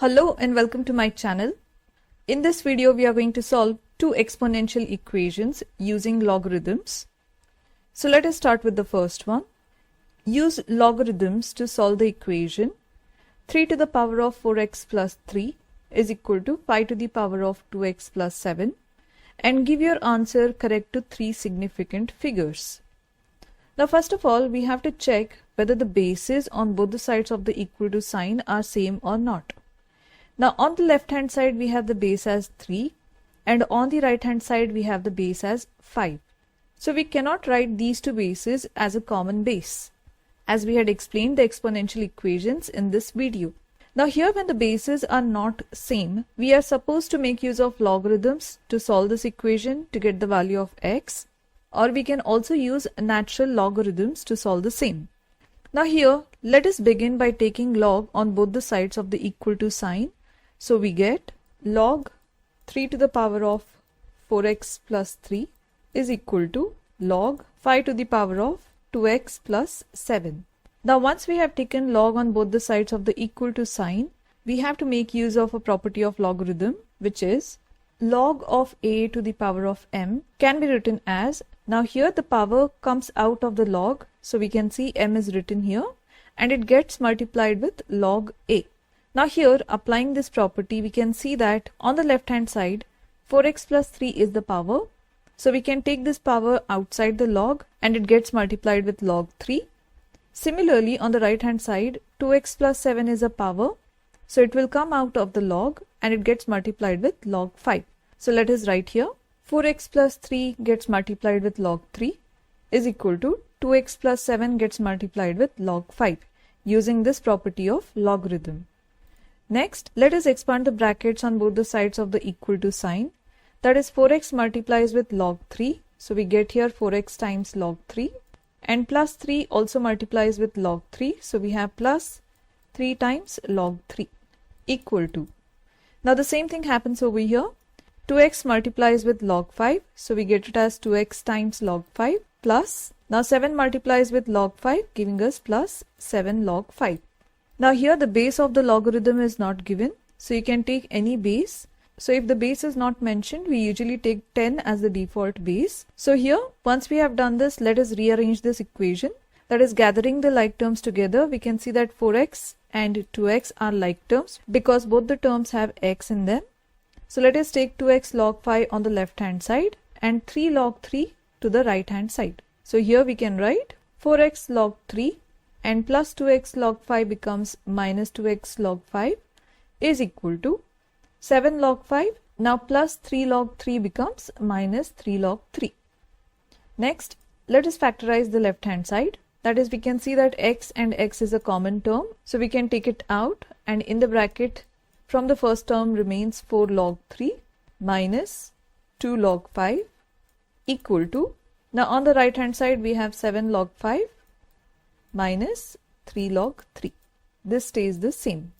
Hello and welcome to my channel. In this video we are going to solve two exponential equations using logarithms. So let us start with the first one. Use logarithms to solve the equation 3 to the power of 4x plus 3 is equal to 5 to the power of 2x plus 7 and give your answer correct to three significant figures. Now first of all we have to check whether the bases on both the sides of the equal to sign are same or not. Now on the left hand side we have the base as 3 and on the right hand side we have the base as 5. So we cannot write these two bases as a common base, as we had explained the exponential equations in this video. Now here when the bases are not same, we are supposed to make use of logarithms to solve this equation to get the value of x, or we can also use natural logarithms to solve the same. Now here let us begin by taking log on both the sides of the equal to sign. So we get log 3 to the power of 4x plus 3 is equal to log 5 to the power of 2x plus 7. Now once we have taken log on both the sides of the equal to sign, we have to make use of a property of logarithm, which is log of a to the power of m can be written as, now here the power comes out of the log, so we can see m is written here and it gets multiplied with log a. Now here applying this property we can see that on the left hand side 4x plus 3 is the power, so we can take this power outside the log and it gets multiplied with log 3. Similarly on the right hand side 2x plus 7 is a power, so it will come out of the log and it gets multiplied with log 5. So let us write here 4x plus 3 gets multiplied with log 3 is equal to 2x plus 7 gets multiplied with log 5 using this property of logarithm. Next, let us expand the brackets on both the sides of the equal to sign. That is 4x multiplies with log 3. So we get here 4x times log 3 and plus 3 also multiplies with log 3. So we have plus 3 times log 3 equal to. Now the same thing happens over here. 2x multiplies with log 5. So we get it as 2x times log 5 plus. Now 7 multiplies with log 5 giving us plus 7 log 5. Now here the base of the logarithm is not given, so you can take any base. So if the base is not mentioned, we usually take 10 as the default base. So here once we have done this, let us rearrange this equation. That is, gathering the like terms together, we can see that 4x and 2x are like terms because both the terms have x in them. So let us take 2x log 5 on the left hand side and 3 log 3 to the right hand side. So here we can write 4x log 3 and plus 2x log 5 becomes minus 2x log 5 is equal to 7 log 5. Now plus 3 log 3 becomes minus 3 log 3. Next, let us factorize the left hand side. That is, we can see that x and x is a common term. So we can take it out and in the bracket from the first term remains 4 log 3 minus 2 log 5 equal to. Now on the right hand side we have 7 log 5 minus 3 log 3. This stays the same.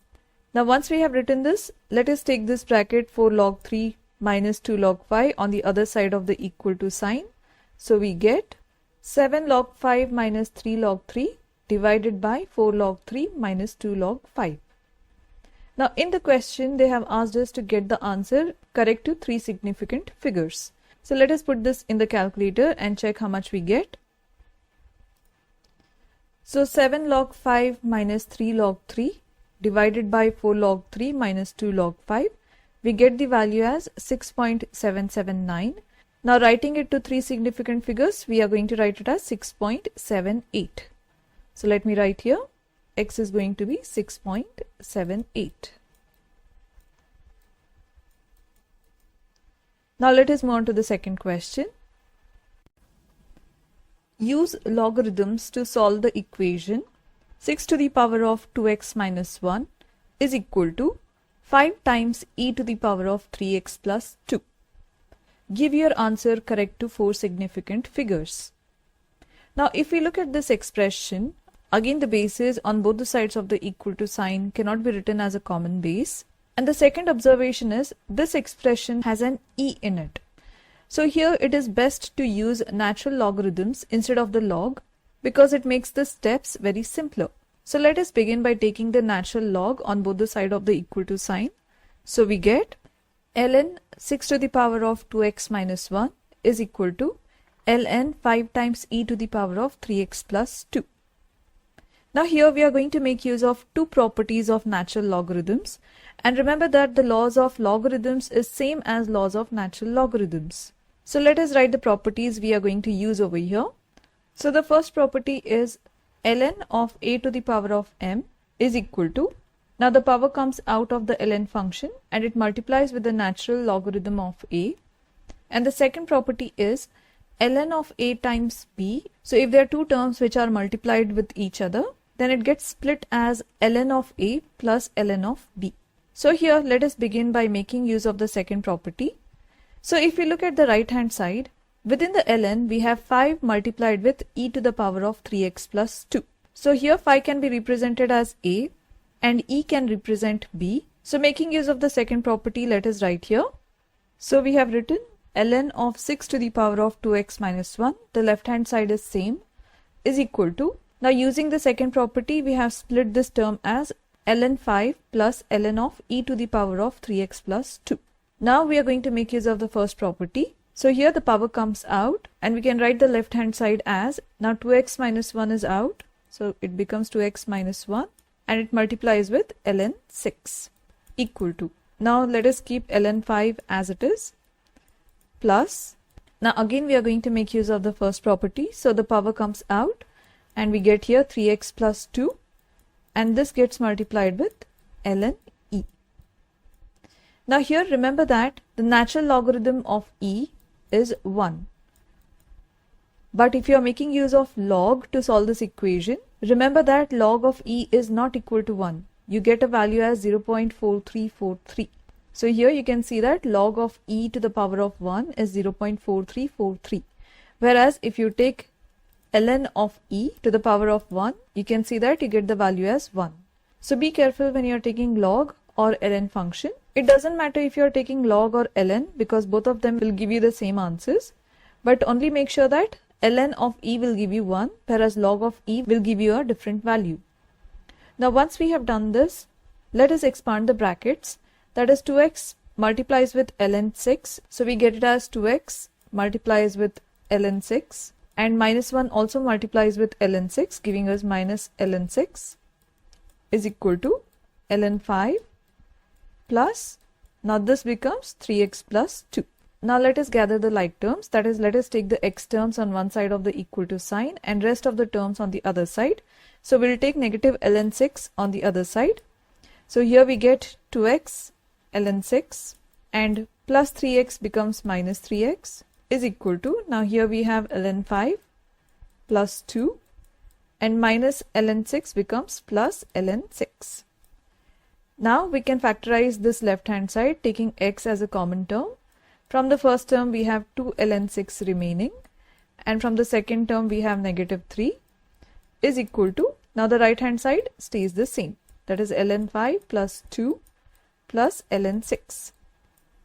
Now once we have written this, let us take this bracket 4 log 3 minus 2 log 5 on the other side of the equal to sign. So we get 7 log 5 minus 3 log 3 divided by 4 log 3 minus 2 log 5. Now in the question they have asked us to get the answer correct to three significant figures. So let us put this in the calculator and check how much we get. So 7 log 5 minus 3 log 3 divided by 4 log 3 minus 2 log 5, we get the value as 6.779. Now writing it to three significant figures, we are going to write it as 6.78. So let me write here, x is going to be 6.78. Now let us move on to the second question. Use logarithms to solve the equation 6 to the power of 2x minus 1 is equal to 5 times e to the power of 3x plus 2. Give your answer correct to four significant figures. Now if we look at this expression, again the bases on both the sides of the equal to sign cannot be written as a common base. And the second observation is this expression has an e in it. So here it is best to use natural logarithms instead of the log because it makes the steps very simpler. So let us begin by taking the natural log on both the side of the equal to sign. So we get ln 6 to the power of 2x minus 1 is equal to ln 5 times e to the power of 3x plus 2. Now here we are going to make use of two properties of natural logarithms, and remember that the laws of logarithms is same as laws of natural logarithms. So let us write the properties we are going to use over here. So the first property is ln of a to the power of m is equal to, now the power comes out of the ln function and it multiplies with the natural logarithm of a. And the second property is ln of a times b. So if there are two terms which are multiplied with each other, then it gets split as ln of a plus ln of b. So here let us begin by making use of the second property. So if we look at the right hand side, within the ln we have 5 multiplied with e to the power of 3x plus 2. So here 5 can be represented as a and e can represent b. So making use of the second property, let us write here. So we have written ln of 6 to the power of 2x minus 1, the left hand side is same, is equal to, now using the second property we have split this term as ln 5 plus ln of e to the power of 3x plus 2. Now we are going to make use of the first property. So here the power comes out and we can write the left hand side as, now 2x minus 1 is out, so it becomes 2x minus 1 and it multiplies with ln 6 equal to, now let us keep ln 5 as it is, plus, now again we are going to make use of the first property. So the power comes out and we get here 3x plus 2 and this gets multiplied with ln e. Now here remember that the natural logarithm of e is 1. But if you are making use of log to solve this equation, remember that log of e is not equal to 1. You get a value as 0.4343. So here you can see that log of e to the power of 1 is 0.4343. Whereas if you take ln of e to the power of 1, you can see that you get the value as 1. So be careful when you are taking log or ln function. It doesn't matter if you are taking log or ln because both of them will give you the same answers. But only make sure that ln of e will give you 1, whereas log of e will give you a different value. Now once we have done this, let us expand the brackets. That is 2x multiplies with ln 6. So we get it as 2x multiplies with ln 6. And minus 1 also multiplies with ln 6, giving us minus ln 6 is equal to ln 5 plus, now this becomes 3x plus 2. Now let us gather the like terms, that is let us take the x terms on one side of the equal to sign and rest of the terms on the other side. So we'll take negative ln 6 on the other side. So here we get 2x ln 6 and plus 3x becomes minus 3x is equal to, now here we have ln 5 plus 2 and minus ln 6 becomes plus ln 6. Now we can factorize this left hand side taking x as a common term. From the first term we have 2 ln 6 remaining and from the second term we have negative 3 is equal to, now the right hand side stays the same, that is ln 5 plus 2 plus ln 6.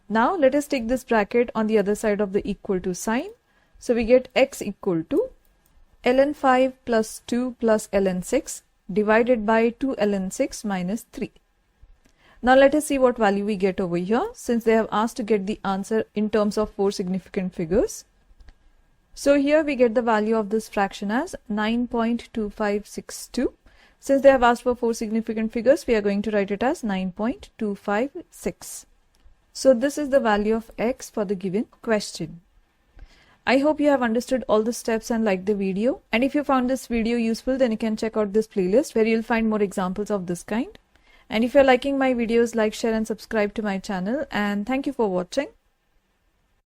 Now let us take this bracket on the other side of the equal to sign. So we get x equal to ln 5 plus 2 plus ln 6 divided by 2 ln 6 minus 3. Now let us see what value we get over here, since they have asked to get the answer in terms of 4 significant figures. So here we get the value of this fraction as 9.2562. Since they have asked for 4 significant figures, we are going to write it as 9.256. So this is the value of x for the given question. I hope you have understood all the steps and liked the video. And if you found this video useful, then you can check out this playlist where you'll find more examples of this kind. And if you're liking my videos, like, share and subscribe to my channel. And thank you for watching.